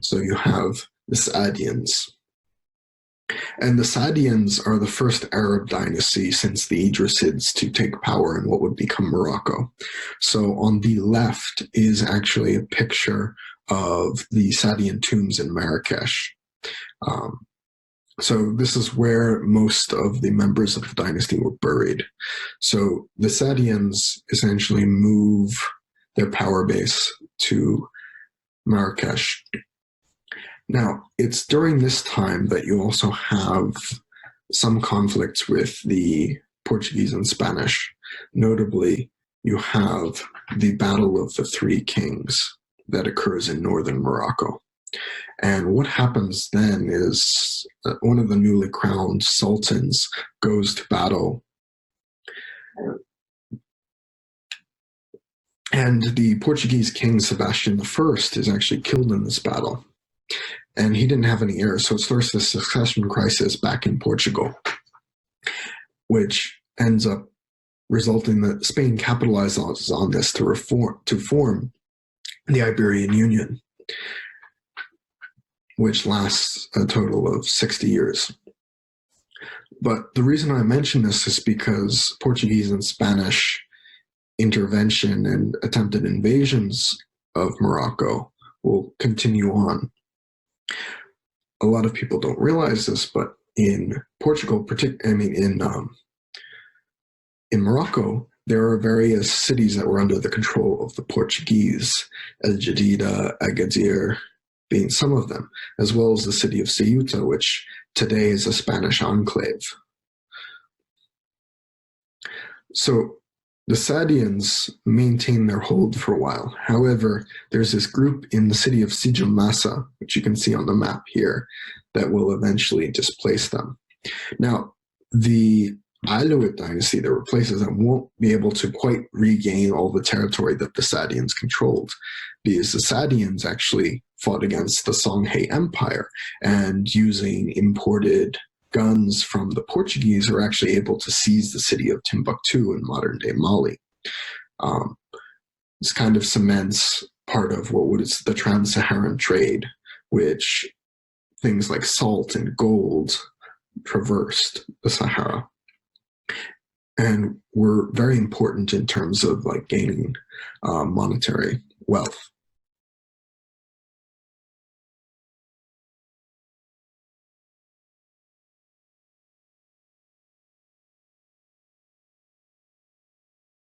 So you have the Saadians. And the Saadians are the first Arab dynasty since the Idrisids to take power in what would become Morocco. So on the left is actually a picture of the Saadian tombs in Marrakesh. So this is where most of the members of the dynasty were buried. So the Saadians essentially move their power base to Marrakesh. Now, it's during this time that you also have some conflicts with the Portuguese and Spanish. Notably, you have the Battle of the Three Kings that occurs in northern Morocco. And what happens then is that one of the newly crowned sultans goes to battle. And the Portuguese king Sebastian I is actually killed in this battle. And he didn't have any heirs, so it starts this succession crisis back in Portugal, which ends up resulting that Spain capitalizes on this to form the Iberian Union, which lasts a total of 60 years. But the reason I mention this is because Portuguese and Spanish intervention and attempted invasions of Morocco will continue on. A lot of people don't realize this, but in Portugal, in Morocco, there are various cities that were under the control of the Portuguese, Jadida, Agadir being some of them, as well as the city of Ceuta, which today is a Spanish enclave. So the Saadians maintain their hold for a while. However, there's this group in the city of Sijil Massa, which you can see on the map here, that will eventually displace them. Now, the Alawite dynasty, there were places that won't be able to quite regain all the territory that the Saadians controlled, because the Saadians actually fought against the Songhai Empire, and using imported guns from the Portuguese are actually able to seize the city of Timbuktu in modern-day Mali. This kind of cements part of what was the trans-Saharan trade, which things like salt and gold traversed the Sahara and were very important in terms of like gaining monetary wealth.